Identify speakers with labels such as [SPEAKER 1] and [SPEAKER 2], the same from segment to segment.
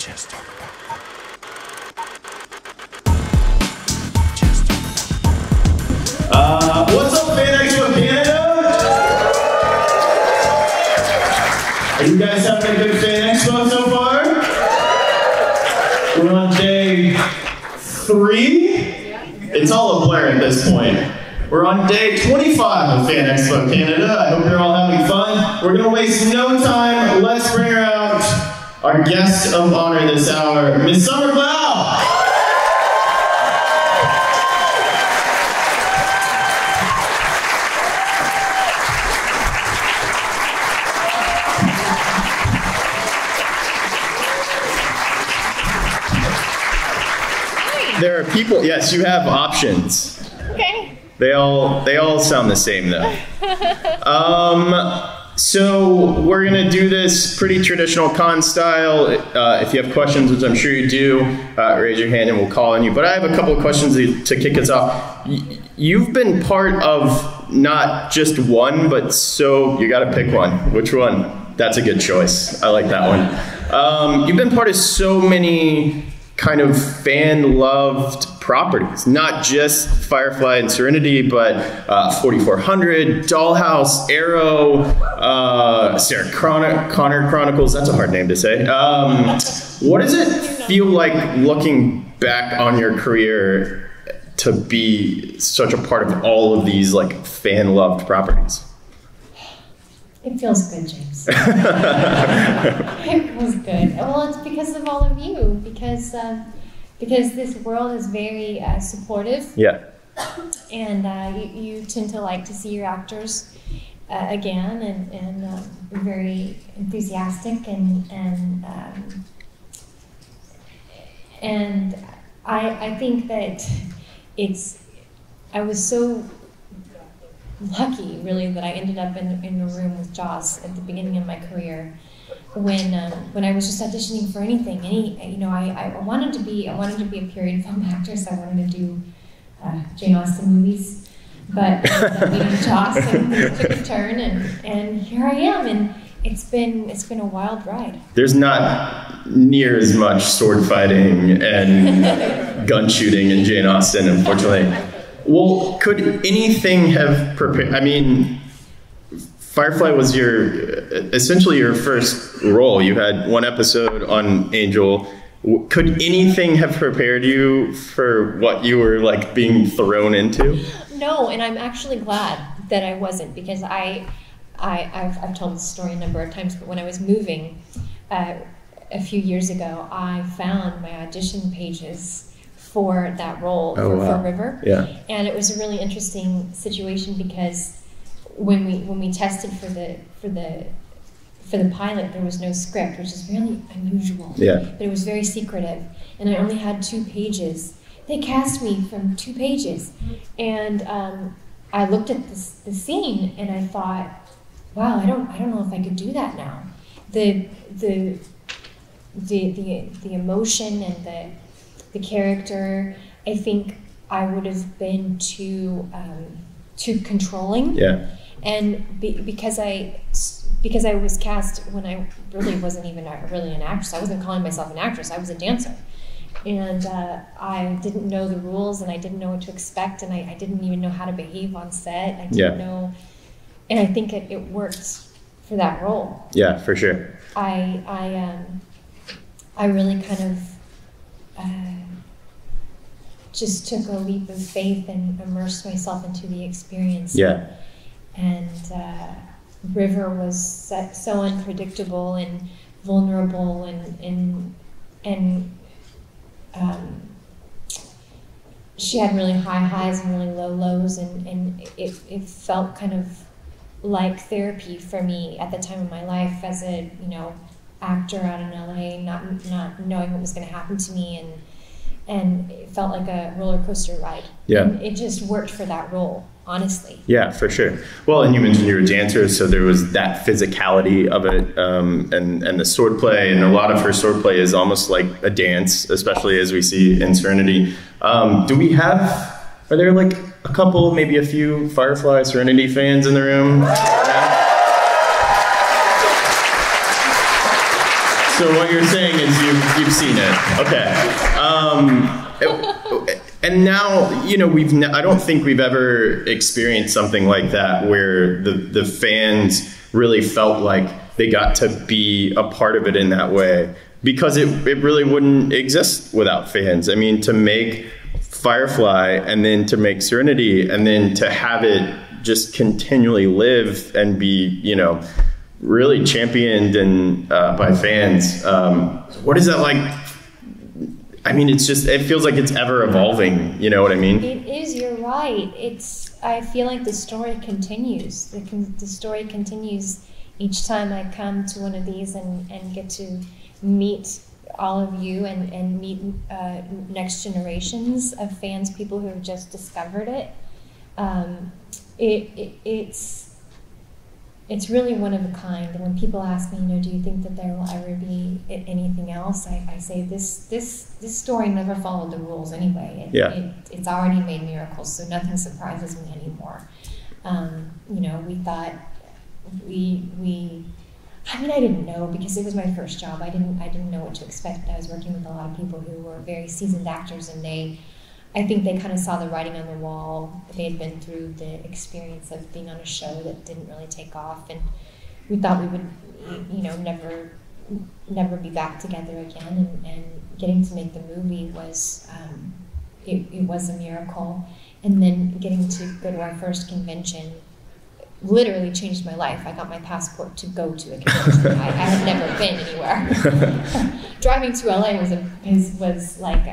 [SPEAKER 1] What's up, Fan Expo Canada? Are you guys having a good Fan Expo so far? We're on day 3. It's all a blur at this point. We're on day 25 of Fan Expo Canada. I hope you're all having fun. We're gonna waste no time. Let's bring her out, our guest of honor this hour, Miss Summer Glau. There are people, yes, you have options.
[SPEAKER 2] Okay.
[SPEAKER 1] They all sound the same though. So we're gonna do this pretty traditional con style. If you have questions, which I'm sure you do, raise your hand and we'll call on you. But I have a couple of questions to kick us off. You've been part of not just one, but so you gotta pick one. Which one? That's a good choice. I like that one. You've been part of so many kind of fan-loved properties, not just Firefly and Serenity, but 4400, Dollhouse, Arrow, Sarah Connor Chronicles. That's a hard name to say. What does it feel like looking back on your career to be such a part of all of these like fan-loved properties?
[SPEAKER 2] It feels good, James. It feels good. Well, it's because of all of you. Because this world is very supportive.
[SPEAKER 1] Yeah.
[SPEAKER 2] And you tend to like to see your actors again, and very enthusiastic, and I think that I was so lucky, really, that I ended up in a room with Jaws at the beginning of my career, when I was just auditioning for anything. I wanted to be a period film actress. I wanted to do Jane Austen movies, but Jaws took a turn, and here I am, and it's been a wild ride.
[SPEAKER 1] There's not near as much sword fighting and gun shooting in Jane Austen, unfortunately. Well, could anything have prepared? I mean, Firefly was essentially your first role. You had one episode on Angel. Could anything have prepared you for what you were like being thrown into?
[SPEAKER 2] No, and I'm actually glad that I wasn't, because I've told this story a number of times, but when I was moving a few years ago, I found my audition pages for that role for River.
[SPEAKER 1] Yeah.
[SPEAKER 2] And it was a really interesting situation, because when we tested for the pilot, there was no script, which is really unusual.
[SPEAKER 1] Yeah.
[SPEAKER 2] But it was very secretive, and I only had 2 pages. They cast me from 2 pages, and I looked at the scene and I thought, wow, I don't know if I could do that now. The emotion and the character, I think I would have been too controlling.
[SPEAKER 1] Yeah.
[SPEAKER 2] And because I was cast when I really wasn't even really an actress. I wasn't calling myself an actress. I was a dancer. And I didn't know the rules, and I didn't know what to expect, and I didn't even know how to behave on set. I didn't know. And I think it worked for that role.
[SPEAKER 1] Yeah, for sure.
[SPEAKER 2] I really kind of just took a leap of faith and immersed myself into the experience.
[SPEAKER 1] Yeah.
[SPEAKER 2] And River was so unpredictable and vulnerable, and she had really high highs and really low lows, and it felt kind of like therapy for me at the time of my life as a actor out in LA, not knowing what was going to happen to me, and it felt like a roller coaster ride.
[SPEAKER 1] Yeah.
[SPEAKER 2] And it just worked for that role, honestly.
[SPEAKER 1] Yeah, for sure. Well, and you mentioned you were a dancer, so there was that physicality of it, and the sword play, and a lot of her sword play is almost like a dance, especially as we see in Serenity. Are there like a couple, maybe a few Firefly Serenity fans in the room? Yeah. So what you're saying is you've seen it. Okay. And now, you know, I don't think we've ever experienced something like that where the fans really felt like they got to be a part of it in that way, because it really wouldn't exist without fans. I mean, to make Firefly and then to make Serenity and then to have it just continually live and be, you know, really championed and by fans. What is that like? I mean, it feels like it's ever evolving. You know what I mean?
[SPEAKER 2] It is. You're right. I feel like the story continues. The story continues each time I come to one of these and get to meet all of you and meet next generations of fans, people who have just discovered it. It's really one of a kind. And when people ask me, you know, do you think that there will ever be anything else? I say this story never followed the rules anyway. It's already made miracles, so nothing surprises me anymore. You know, we thought I mean, I didn't know, because it was my first job. I didn't know what to expect. I was working with a lot of people who were very seasoned actors, and I think they kind of saw the writing on the wall. They had been through the experience of being on a show that didn't really take off, and we thought we would, you know, never be back together again. And getting to make the movie was, it was a miracle. And then getting to go to our first convention literally changed my life. I got my passport to go to a convention. I had never been anywhere. Driving to LA was like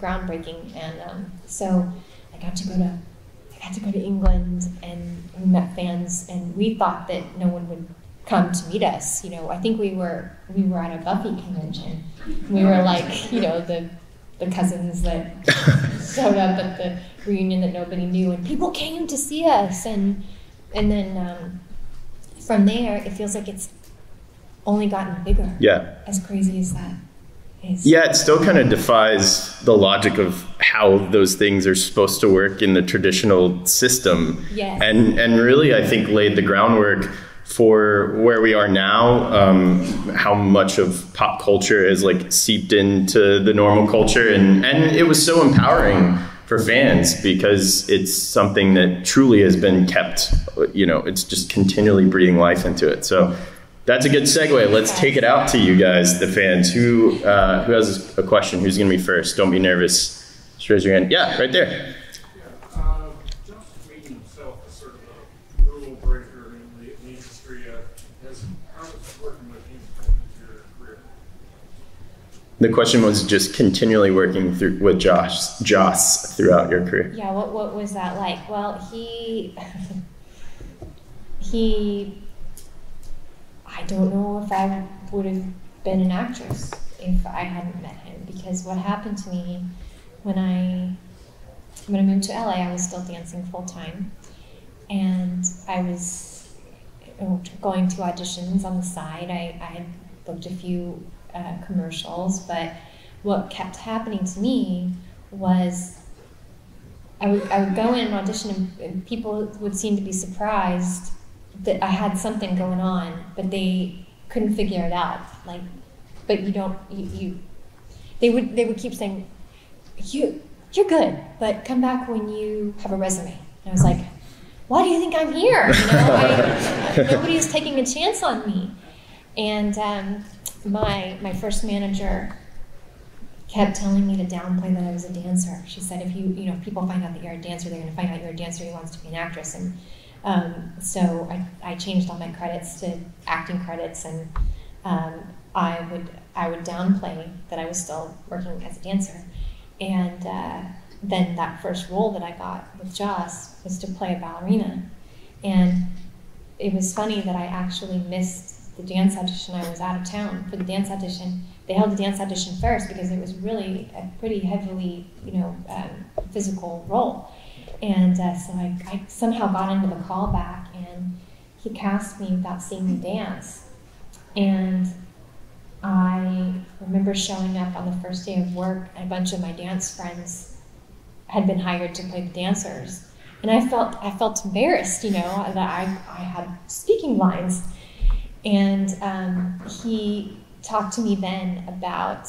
[SPEAKER 2] groundbreaking, and so I got to go to England, and we met fans, and we thought that no one would come to meet us. You know, I think we were at a Buffy convention. We were like, you know, the cousins that showed up at the reunion that nobody knew, and people came to see us, and then from there, it feels like it's only gotten bigger.
[SPEAKER 1] Yeah.
[SPEAKER 2] As crazy as that is.
[SPEAKER 1] Yeah, it still kind of defies the logic of how those things are supposed to work in the traditional system.
[SPEAKER 2] Yes.
[SPEAKER 1] And really, I think, laid the groundwork for where we are now, how much of pop culture is like seeped into the normal culture. And it was so empowering for fans, because it's something that truly has been kept, you know, it's just continually breathing life into it. So that's a good segue. Let's take it out to you guys, the fans. Who has a question? Who's going to be first? Don't be nervous. Just raise your hand. Yeah, right there.
[SPEAKER 3] Josh made himself a sort of a rule breaker in the industry. How is working with him affected your career?
[SPEAKER 1] The question was just continually working with Joss throughout your career.
[SPEAKER 2] Yeah, what was that like? Well, he I don't know if I would have been an actress if I hadn't met him, because what happened to me when I moved to LA, I was still dancing full time, and I was going to auditions on the side. I had booked a few commercials, but what kept happening to me was I would go in and audition, and people would seem to be surprised that I had something going on, but they couldn't figure it out. Like, but they would keep saying, you're good, but come back when you have a resume. And I was like, why do you think I'm here? You know, nobody is taking a chance on me. And my first manager kept telling me to downplay that I was a dancer. She said, if people find out that you're a dancer, they're going to find out you're a dancer who wants to be an actress. And so I changed all my credits to acting credits, and I would downplay that I was still working as a dancer. And then that first role that I got with Joss was to play a ballerina. And it was funny that I actually missed the dance audition. I was out of town for the dance audition. They held the dance audition first because it was really a pretty heavily, physical role. And so I somehow got into the callback, and he cast me without seeing me dance. And I remember showing up on the first day of work, and a bunch of my dance friends had been hired to play the dancers. And I felt embarrassed, that I had speaking lines. And he talked to me then about,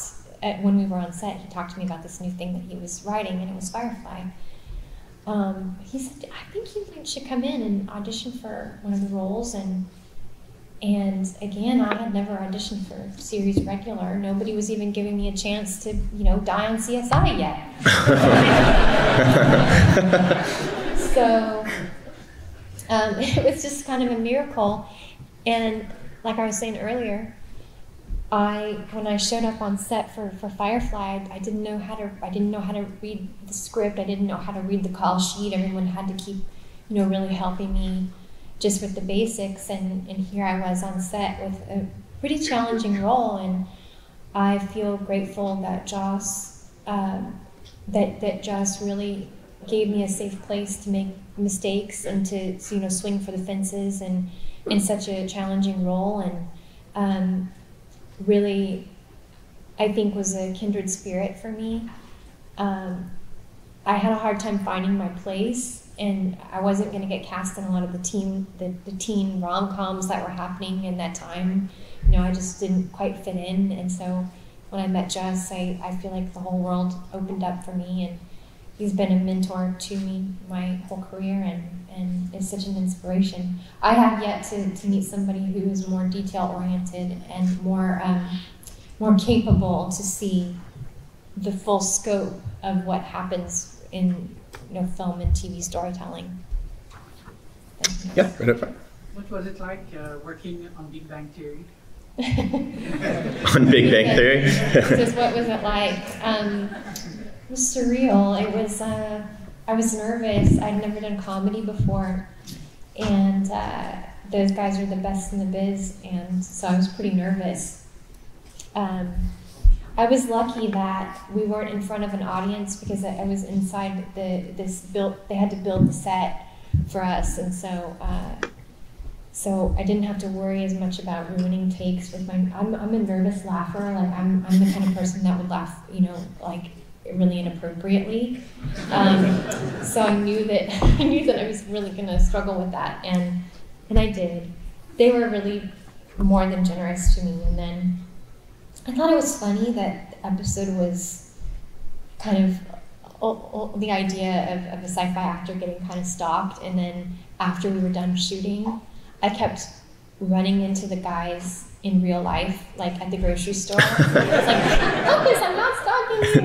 [SPEAKER 2] when we were on set, he talked to me about this new thing that he was writing, and it was Firefly. He said, I think you should come in and audition for one of the roles. And again, I had never auditioned for series regular. Nobody was even giving me a chance to, die on CSI yet. So it was just kind of a miracle. And like I was saying earlier, when I showed up on set for Firefly, I didn't know how to read the script. I didn't know how to read the call sheet. Everyone had to keep, really helping me just with the basics. And here I was on set with a pretty challenging role. And I feel grateful that Joss really gave me a safe place to make mistakes and to swing for the fences and in such a challenging role. And really, I think was a kindred spirit for me. I had a hard time finding my place, and I wasn't going to get cast in a lot of the teen rom-coms that were happening in that time. I just didn't quite fit in, and so when I met Jess, I feel like the whole world opened up for me, and he's been a mentor to me my whole career, and is such an inspiration. I have yet to meet somebody who is more detail-oriented and more capable to see the full scope of what happens in film and TV storytelling.
[SPEAKER 1] Yeah, right up front.
[SPEAKER 4] What was it like working on Big Bang Theory?
[SPEAKER 1] On Big Bang Theory?
[SPEAKER 2] What was it like? It was surreal. It was, I was nervous. I'd never done comedy before, and those guys are the best in the biz, and so I was pretty nervous. I was lucky that we weren't in front of an audience because I was inside they had to build the set for us, and so I didn't have to worry as much about ruining takes with I'm a nervous laugher. Like I'm the kind of person that would laugh, really inappropriately. So I knew that I was really going to struggle with that, and I did. They were really more than generous to me, and then I thought it was funny that the episode was kind of the idea of a sci-fi actor getting kind of stalked, and then after we were done shooting, I kept running into the guys in real life, like at the grocery store. I was like, focus, I'm not stalking you.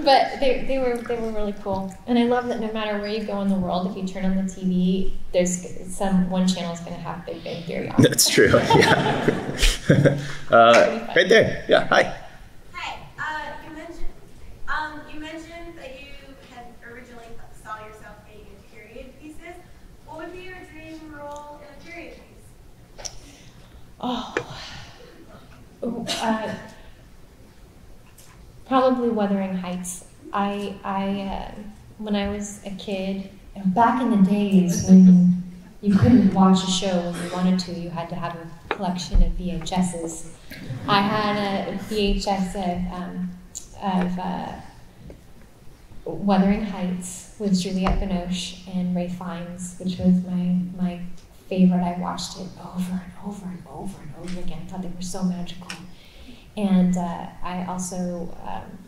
[SPEAKER 2] But they were really cool, and I love that no matter where you go in the world, if you turn on the TV, there's one channel is going to have Big Bang Theory on.
[SPEAKER 1] That's true. Yeah. Right there. Yeah. Hi.
[SPEAKER 5] Hi. You mentioned that you had originally saw yourself being in period pieces. What would be your dream role in a period piece?
[SPEAKER 2] Probably Wuthering Heights. When I was a kid, back in the days when you couldn't watch a show when you wanted to, you had to have a collection of VHSs. I had a VHS of Wuthering Heights with Juliette Binoche and Ralph Fiennes, which was my favorite. I watched it over and over and over and over again. I thought they were so magical. And I also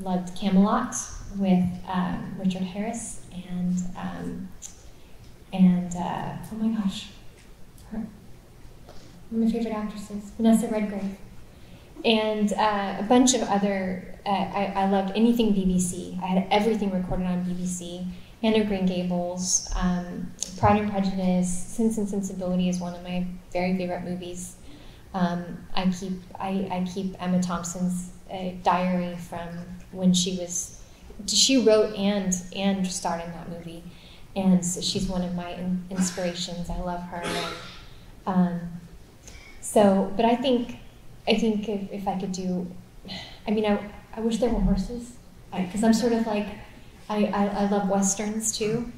[SPEAKER 2] loved Camelot with Richard Harris and oh my gosh, one of my favorite actresses, Vanessa Redgrave, and a bunch of other. I loved anything BBC. I had everything recorded on BBC. Anne of Green Gables, Pride and Prejudice, Sense and Sensibility is one of my very favorite movies. I keep Emma Thompson's diary from when she wrote and starred in that movie, and so she's one of my inspirations. I love her. But I think if I could do, I wish there were horses, because I'm sort of like, I love Westerns too,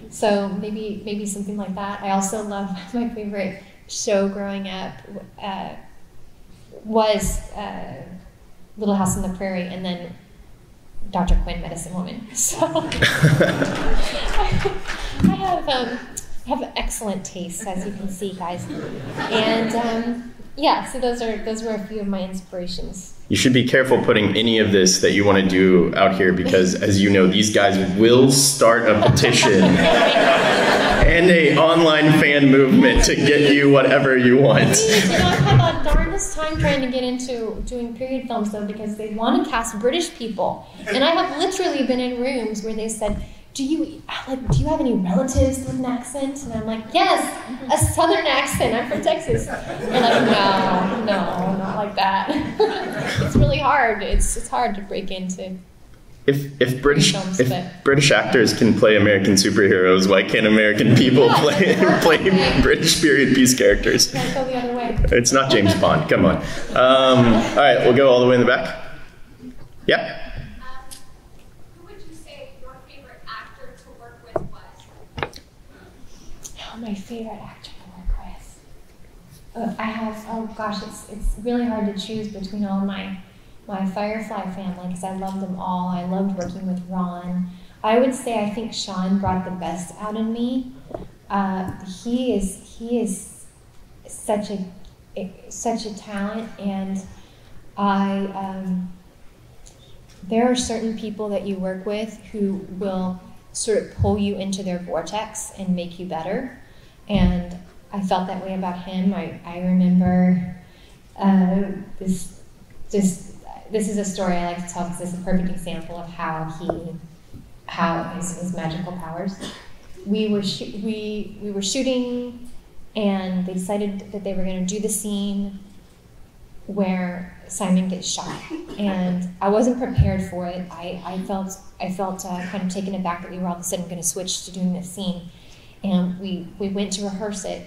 [SPEAKER 2] so maybe something like that. I also love, my favorite show growing up was Little House on the Prairie, and then Dr. Quinn, Medicine Woman. So I have excellent taste, as you can see, guys. And yeah, so those were a few of my inspirations.
[SPEAKER 1] You should be careful putting any of this that you want to do out here because, as you know, these guys will start a petition and a online fan movement to get you whatever you want.
[SPEAKER 2] You know, I've had the darndest time trying to get into doing period films, though, because they want to cast British people. And I have literally been in rooms where they said, do you have any relatives with an accent? And I'm like, yes, a southern accent. I'm from Texas. They're like, no, not like that. It's really hard. It's hard to break into.
[SPEAKER 1] If British actors can play American superheroes, why can't American people play British period piece characters?
[SPEAKER 2] Can't go the other way.
[SPEAKER 1] It's not James Bond. Come on. All right, we'll go all the way in the back. Yeah.
[SPEAKER 2] My favorite actor to work with. It's really hard to choose between all my Firefly family because I love them all. I loved working with Ron. I would say I think Sean brought the best out in me. He is such a talent, and there are certain people that you work with who will sort of pull you into their vortex and make you better. And I felt that way about him. I remember this is a story I like to tell because it's a perfect example of how his magical powers. We were shooting, and they decided that they were going to do the scene where Simon gets shot, and I wasn't prepared for it. I felt kind of taken aback that we were all of a sudden going to switch to doing this scene. And we went to rehearse it,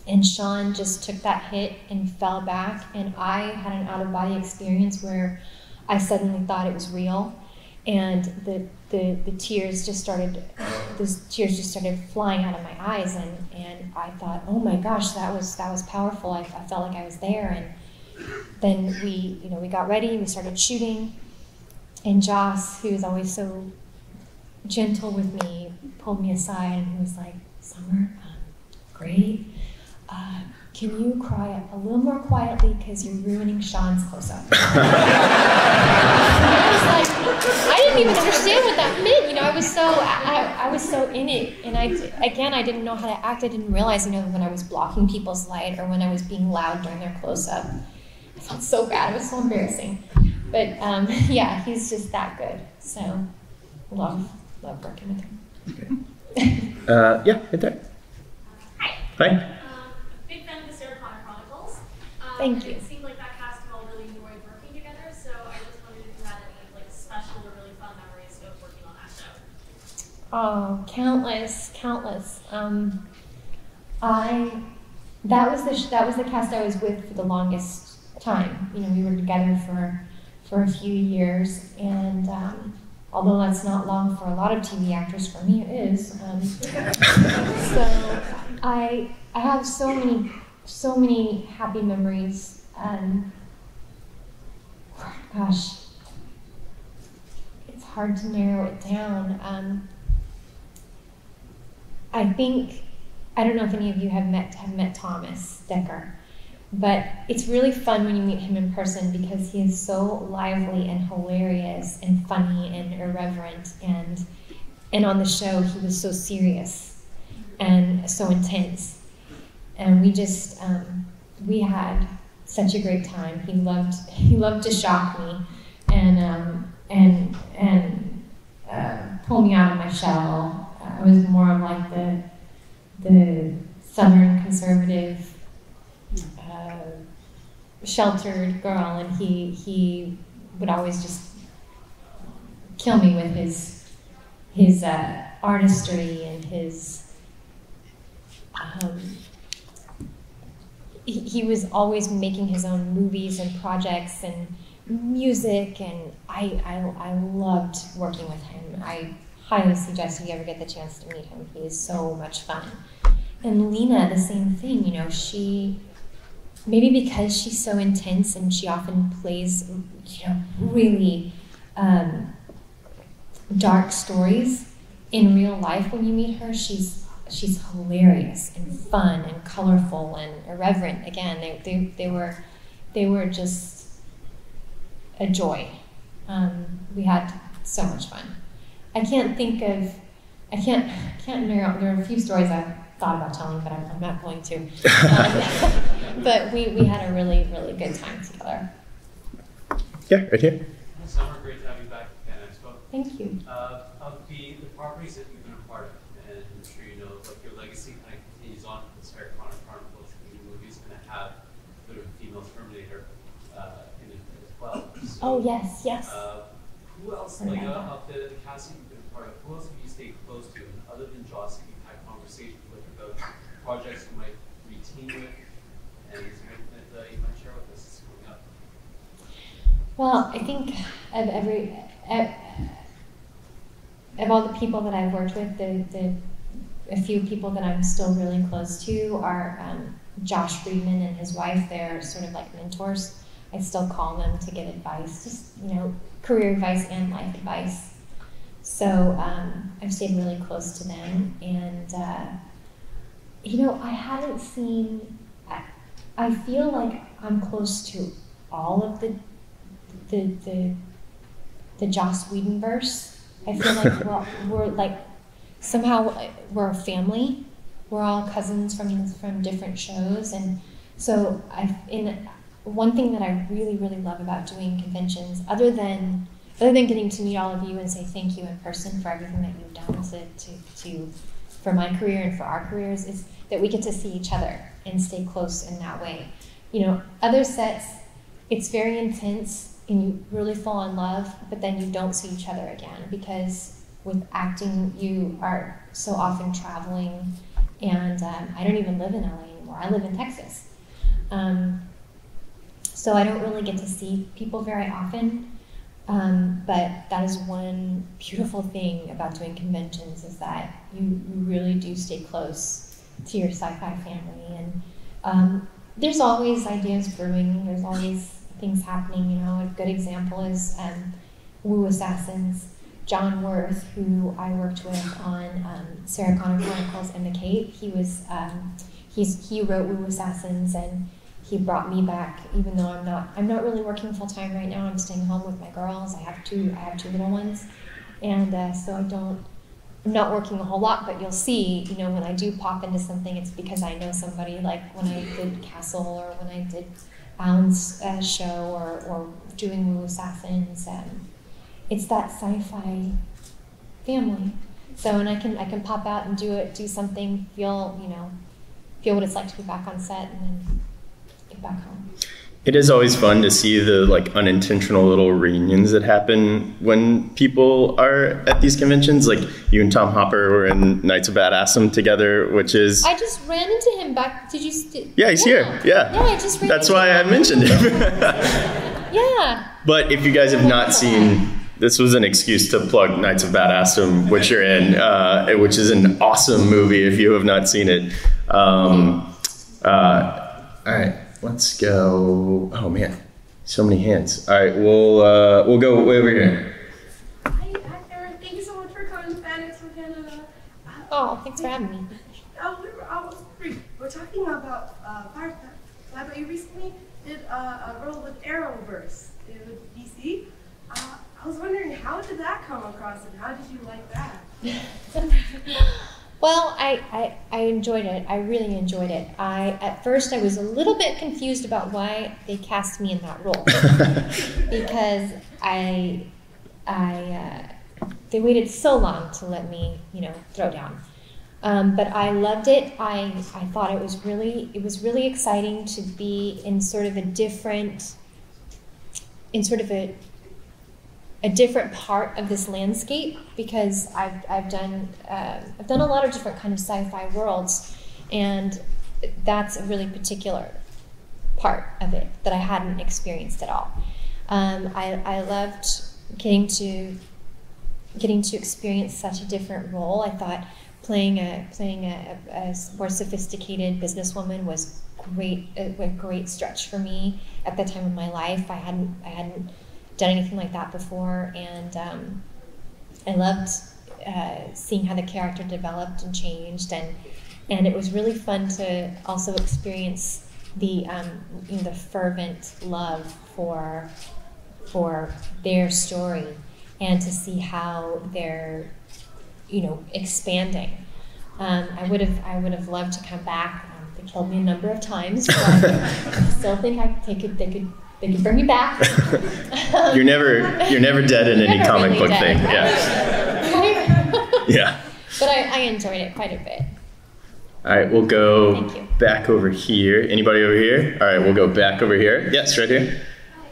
[SPEAKER 2] and Sean just took that hit and fell back, and I had an out-of-body experience where I suddenly thought it was real, and the tears just started flying out of my eyes, and I thought, oh my gosh, that was powerful. I felt like I was there, and then we got ready, we started shooting, and Joss, who is always so gentle with me, pulled me aside and he was like, Summer, great. Can you cry a little more quietly because you're ruining Sean's close-up? I was like, I didn't even understand what that meant. You know, I was so in it, and I didn't know how to act. I didn't realize, when I was blocking people's light or when I was being loud during their close-up. I felt so bad. It was so embarrassing. But yeah, he's just that good. So love working with him.
[SPEAKER 1] Okay. Yeah, right there. Hi.
[SPEAKER 5] Big fan of the Sarah Connor Chronicles.
[SPEAKER 2] Thank you.
[SPEAKER 5] It seemed like that cast of all really enjoyed working together, so I just wondered if you had any special or really fun memories of working on that show.
[SPEAKER 2] Oh, countless. That was the cast I was with for the longest time. We were together for a few years, and although that's not long for a lot of TV actors, for me it is. So I have so many happy memories. Gosh, it's hard to narrow it down. I don't know if any of you have met Thomas Decker, but it's really fun when you meet him in person because he is so lively and hilarious and funny and irreverent, and on the show he was so serious and so intense, and we had such a great time. He loved to shock me and pull me out of my shell. I was more of like the Southern conservative, sheltered girl, and he would always just kill me with his artistry and his. He was always making his own movies and projects and music, and I loved working with him. I highly suggest if you ever get the chance to meet him. He is so much fun. And Lena, the same thing. She, maybe because she's so intense and she often plays, really dark stories in real life. When you meet her, she's she's hilarious and fun and colorful and irreverent. Again, they were just a joy. We had so much fun. I can't narrow. There are a few stories I've thought about telling, but I'm not going to. But we had a really, really good time together.
[SPEAKER 1] Yeah, right here.
[SPEAKER 6] Summer, great to have you back at Expo.
[SPEAKER 2] Thank you.
[SPEAKER 6] Of the properties that you've been a part of, and I'm sure you know, like your legacy kind of continues on with the Sarah Connor Chronicles. The new movie's going to have sort of a female Terminator in it as well. So,
[SPEAKER 2] Oh yes, yes.
[SPEAKER 6] Who else, like of the casting you've been a part of, who else have you stayed close to, and other than Joss, have you had conversations with about projects you might re-team with, and is there anything that you might share with us that's coming up?
[SPEAKER 2] Well, I think of all the people that I've worked with, a few people that I'm still really close to are Josh Friedman and his wife. They're sort of like mentors. I still call them to get advice, just, career advice and life advice. So I've stayed really close to them, and I haven't seen. I feel like I'm close to all of the Joss Whedon-verse. I feel like we're like somehow we're a family. We're all cousins from different shows, and so one thing that I really, really love about doing conventions, other than getting to meet all of you and say thank you in person for everything that you've done for my career and for our careers, is that we get to see each other and stay close in that way. Other sets, it's very intense and you really fall in love, but then you don't see each other again, because with acting you are so often traveling, and I don't even live in LA anymore. I live in Texas. So I don't really get to see people very often, but that is one beautiful thing about doing conventions, is that you really do stay close to your sci-fi family, and there's always ideas brewing, there's always things happening. A good example is Woo Assassins. John Worth, who I worked with on Sarah Connor Chronicles and The Cape, he wrote Woo Assassins, and he brought me back, even though I'm not really working full time right now. I'm staying home with my girls. I have two little ones, and so I'm not working a whole lot. But you'll see, when I do pop into something, it's because I know somebody. Like when I did Castle, or when I did Alan's show, or doing Woo Assassins, it's that sci-fi family. So, and I can pop out and do something, feel what it's like to be back on set, and then get back home.
[SPEAKER 1] It is always fun to see the unintentional little reunions that happen when people are at these conventions. Like you and Tom Hopper were in Knights of Badassdom together, which is...
[SPEAKER 2] I just ran into him back. Did you?
[SPEAKER 1] Yeah, he's here. Yeah.
[SPEAKER 2] Yeah, I just ran
[SPEAKER 1] That's
[SPEAKER 2] into
[SPEAKER 1] why
[SPEAKER 2] him.
[SPEAKER 1] I mentioned him.
[SPEAKER 2] Yeah.
[SPEAKER 1] But if you guys have not seen... This was an excuse to plug Knights of Badassdom, which you're in, which is an awesome movie if you have not seen it. All right, let's go. Oh man, so many hands. All right, we'll go way over here.
[SPEAKER 5] Hi, actor. Thank you so much for coming to Bennett from Canada.
[SPEAKER 2] Oh, thanks for having me.
[SPEAKER 5] We're talking about Firefly, but you recently did a role with Arrowverse with DC. I was wondering, how did that come across, and how did you like that?
[SPEAKER 2] Well, I enjoyed it. I really enjoyed it. At first I was a little bit confused about why they cast me in that role, because they waited so long to let me, throw down. But I loved it. I thought it was really exciting to be in sort of a different part of this landscape, because I've done a lot of different kind of sci-fi worlds, and that's a really particular part of it that I hadn't experienced at all. I loved getting to experience such a different role. I thought playing a more sophisticated businesswoman was a great stretch for me at the time of my life. I hadn't done anything like that before, and I loved seeing how the character developed and changed, and it was really fun to also experience the the fervent love for their story, and to see how they're expanding. I would have loved to come back. They killed me a number of times, but I still think they could bring me back.
[SPEAKER 1] You're never dead in any comic book thing. Yeah. Yeah.
[SPEAKER 2] But I enjoyed it quite a bit.
[SPEAKER 1] All right, we'll go back over here. Anybody over here? All right, we'll go back over here. Yes, right here.
[SPEAKER 7] Hi,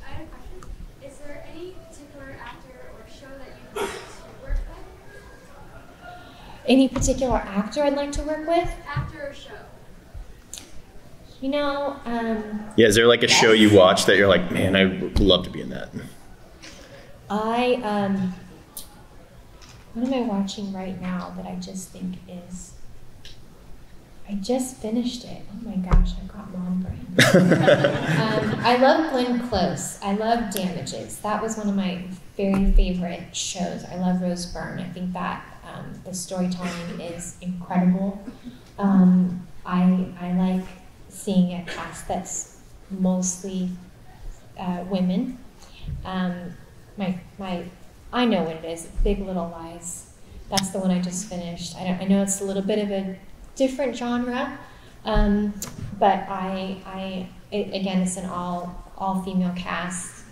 [SPEAKER 7] I had a question. Is there any particular actor or show that you'd like to work with?
[SPEAKER 2] Any particular actor I'd like to work with?
[SPEAKER 7] Actor or show?
[SPEAKER 1] Yeah, is there like a show you watch that you're like, man, I would love to be in that?
[SPEAKER 2] What am I watching right now that I just think is... I just finished it. Oh my gosh, I've got mom brain. I love Glenn Close. I love Damages. That was one of my very favorite shows. I love Rose Byrne. I think that the storytelling is incredible. I like seeing a cast that's mostly women. I know what it is. Big Little Lies. That's the one I just finished. I know it's a little bit of a different genre, but again, it's an all female cast,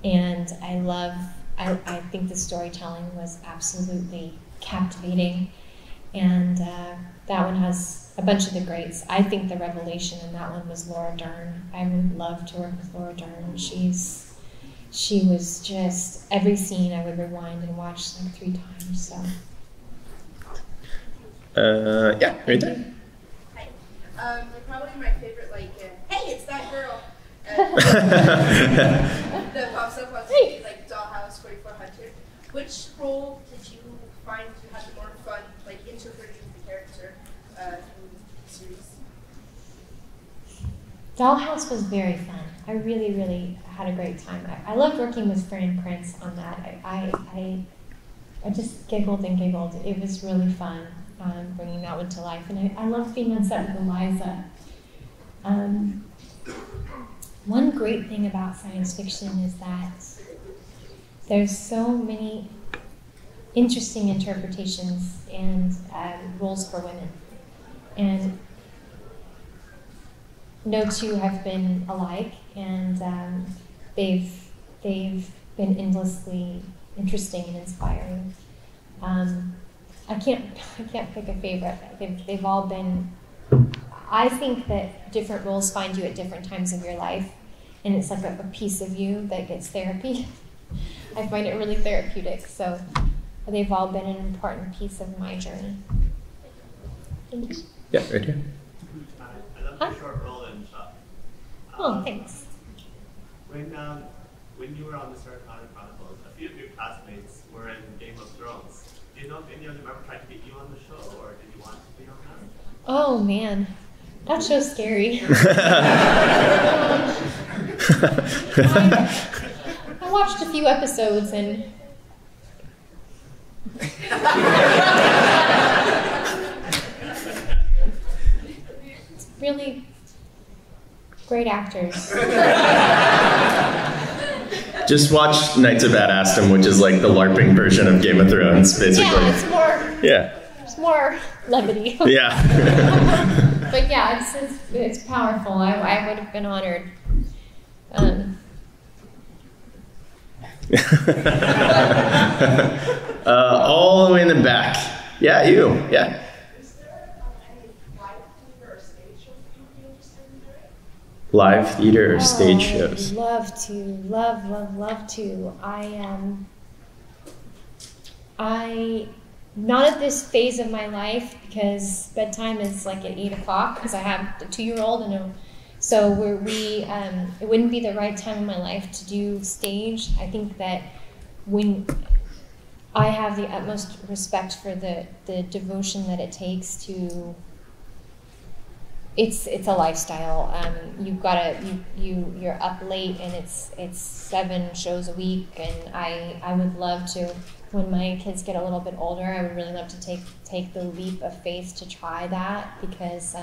[SPEAKER 2] and I think the storytelling was absolutely captivating, and that one has a bunch of the greats. I think the revelation in that one was Laura Dern. I would love to work with Laura Dern. She was just, every scene I would rewind and watch like 3 times. So.
[SPEAKER 1] Yeah, right there.
[SPEAKER 5] Hi. Probably my favorite, hey, it's that girl. That pops up on TV, like Dollhouse, 2400. Which role did you find you had the more fun, interpreting the character through the series?
[SPEAKER 2] Dollhouse was very fun. I really, really had a great time. I loved working with Fran Prince on that. I just giggled and giggled. It was really fun. Bringing that one to life, and I love being on set with Eliza. One great thing about science fiction is that there's so many interesting interpretations and roles for women, and no two have been alike, and they've been endlessly interesting and inspiring. I can't pick a favorite. They've all been. I think that different roles find you at different times of your life, and it's like a piece of you that gets therapy. I find it really therapeutic. So they've all been an important piece of my journey. Thank you.
[SPEAKER 1] Yeah, right here.
[SPEAKER 8] I love your short role in Shop.
[SPEAKER 2] Oh, thanks.
[SPEAKER 8] When you were on the Sarah Connor Chronicles, a few of your classmates were in Game of Thrones. Do you know if any of them ever tried to get you on the show, or did you want to be on that?
[SPEAKER 2] Oh man, that show's scary. I watched a few episodes and it's really great actors.
[SPEAKER 1] Just watch Knights of Badassdom, which is like the LARPing version of Game of Thrones, basically.
[SPEAKER 2] Yeah, it's more levity.
[SPEAKER 1] Yeah.
[SPEAKER 2] But yeah, it's powerful. I would have been honored.
[SPEAKER 1] All the way in the back. Yeah, you. Yeah. Live theater or stage shows?
[SPEAKER 2] Love to. I not at this phase of my life, because bedtime is like at 8 o'clock because I have a 2-year-old so it wouldn't be the right time in my life to do stage. I think that when I have the utmost respect for the devotion that it takes to it's a lifestyle. You're up late, and it's 7 shows a week, and I would love to, when my kids get a little bit older, I would really love to take the leap of faith to try that, because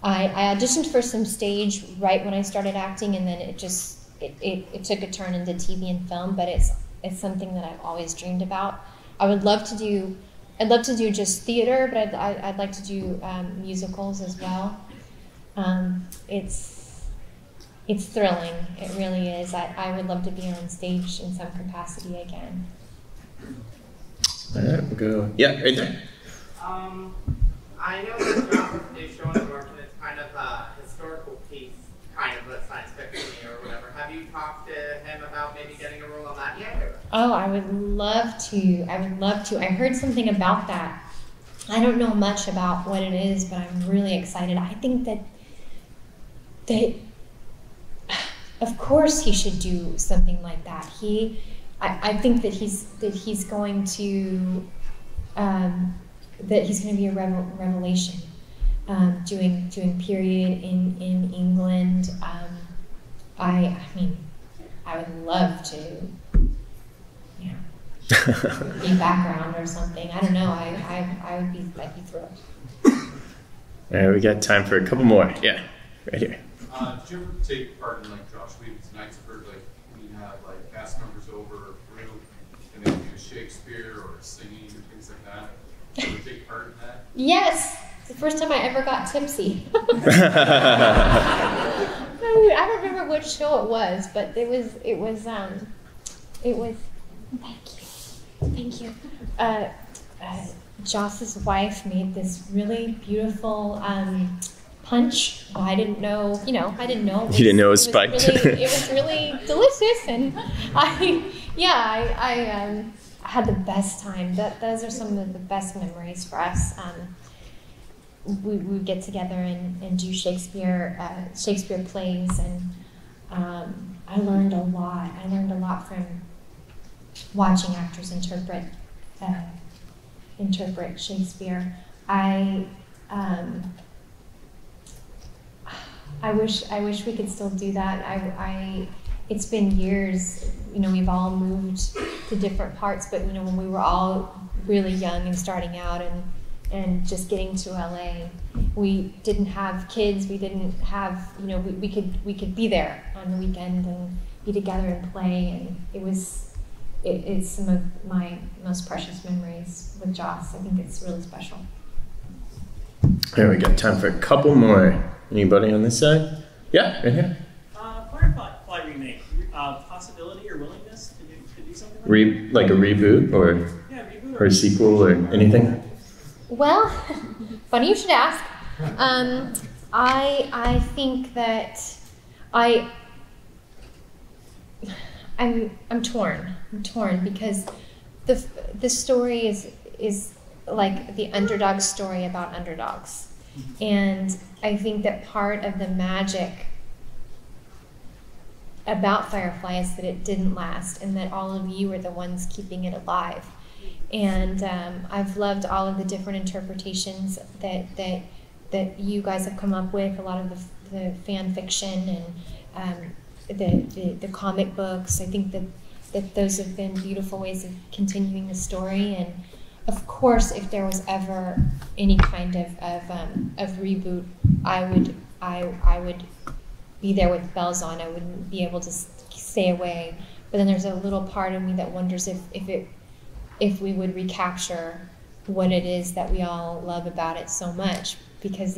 [SPEAKER 2] I auditioned for some stage right when I started acting, and then it took a turn into TV and film, but it's something that I've always dreamed about. I'd love to do just theater, but I'd like to do musicals as well. It's thrilling. It really is. I would love to be on stage in some capacity again.
[SPEAKER 1] All right, we'll go. Yeah, right there.
[SPEAKER 9] I know that John is showing the work, and it's kind of a historical piece, kind of a science fiction or whatever. Have you talked to him about maybe getting a role on that yet? Or?
[SPEAKER 2] Oh, I would love to. I heard something about that. I don't know much about what it is, but I'm really excited. I think that of course he should do something like that. I think that he's going to be a revelation, doing period in England. I mean, I would love to, be background or something. I don't know. I'd be thrilled.
[SPEAKER 1] All right, we got time for a couple more. Yeah, right here.
[SPEAKER 10] Did you ever take part in like Josh Whedon's Nights of Bird, like when you have like cast members over group and they do Shakespeare or singing and things like that? Did you ever take part in that?
[SPEAKER 2] Yes, it's the first time I ever got tipsy. I don't remember which show it was, but it was. Thank you. Joss's wife made this really beautiful punch. I didn't know. You didn't know it was spiked. It was really delicious, and I had the best time. Those are some of the best memories for us. We would get together and do Shakespeare plays, and I learned a lot. I learned a lot from watching actors interpret Shakespeare. I wish we could still do that. It's been years. We've all moved to different parts, but when we were all really young and starting out and just getting to LA, we didn't have kids. We didn't have we could be there on the weekend and be together and play, and it's some of my most precious memories with Joss. I think it's really special.
[SPEAKER 1] There we got time for a couple more. Anybody on this side? Yeah, right here.
[SPEAKER 11] Firefly remake. Possibility or willingness to do something like that?
[SPEAKER 1] Like a reboot or a sequel or anything?
[SPEAKER 2] Well, funny you should ask. I think that I'm torn. I'm torn because the story is like the underdog story about underdogs. And I think that part of the magic about Firefly is that it didn't last, and that all of you are the ones keeping it alive. And I've loved all of the different interpretations that you guys have come up with, a lot of the fan fiction and the comic books. I think that those have been beautiful ways of continuing the story. And of course, if there was ever any kind of reboot, I would be there with bells on. I wouldn't be able to stay away. But then there's a little part of me that wonders if we would recapture what it is that we all love about it so much, because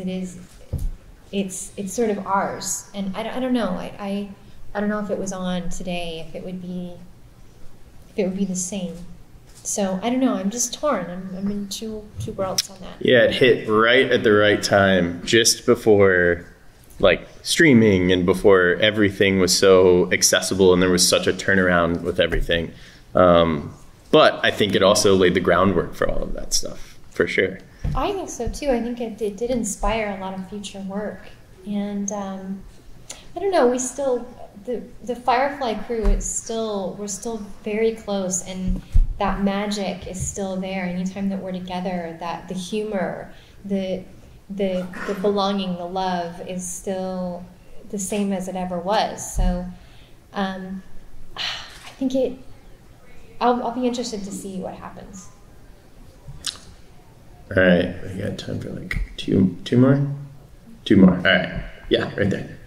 [SPEAKER 2] it's sort of ours. And I don't know. I don't know if it was on today, if it would be the same. So I don't know. I'm just torn. I'm in two worlds on that.
[SPEAKER 1] Yeah, it hit right at the right time, just before like streaming and before everything was so accessible and there was such a turnaround with everything. But I think it also laid the groundwork for all of that stuff, for sure.
[SPEAKER 2] I think so too. I think it did inspire a lot of future work. And I don't know, the Firefly crew we're still very close, and that magic is still there anytime that we're together, that the humor, the the belonging, the love is still the same as it ever was. So I think I'll be interested to see what happens.
[SPEAKER 1] All right, we got time for like two more? Two more, all right. Yeah, right there.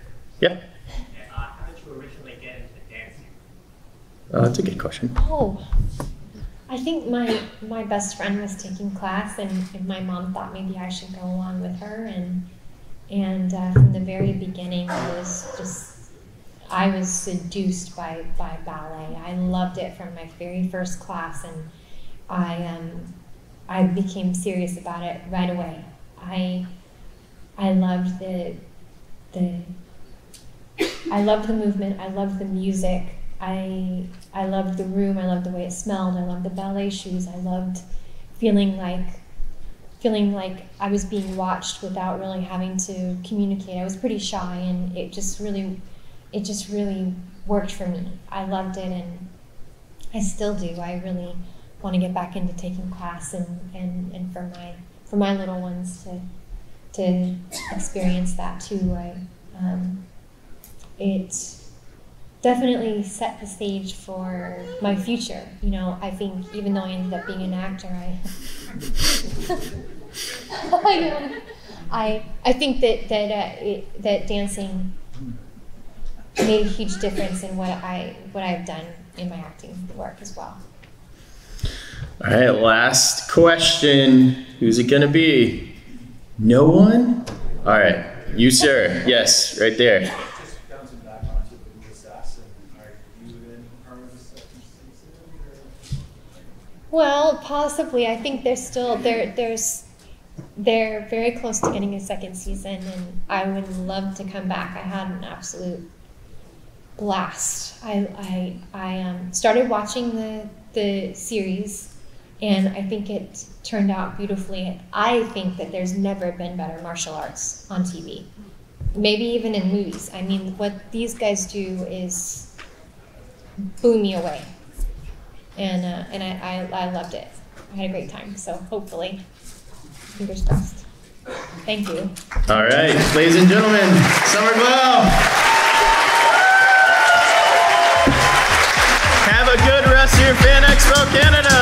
[SPEAKER 1] Yep.
[SPEAKER 8] How did you originally get into dancing?
[SPEAKER 1] That's a good question.
[SPEAKER 2] Oh, I think my best friend was taking class, and my mom thought maybe I should go along with her, and from the very beginning, I was seduced by ballet. I loved it from my very first class, and I became serious about it right away. I loved I loved the movement. I loved the music. I loved the room. I loved the way it smelled. I loved the ballet shoes. I loved feeling like I was being watched without really having to communicate. I was pretty shy, and it just really worked for me. I loved it, and I still do. I really want to get back into taking class, and for my little ones to experience that too. It definitely set the stage for my future. You know, I think even though I ended up being an actor, I think that dancing made a huge difference in what I've done in my acting work as well.
[SPEAKER 1] All right, last question. Who's it gonna be? No one? All right, you sir. Yes, right there.
[SPEAKER 3] Just bouncing back onto the assassin. Are you in part of the second season?
[SPEAKER 2] Well, possibly. I think they're very close to getting a second season, and I would love to come back. I had an absolute blast. I started watching the series, and I think it turned out beautifully. I think that there's never been better martial arts on TV, maybe even in movies. I mean, what these guys do is blew me away, and I loved it. I had a great time. So hopefully, fingers crossed. Thank you.
[SPEAKER 1] All right, ladies and gentlemen, Summer Glau. Have a good rest of your Fan Expo Canada.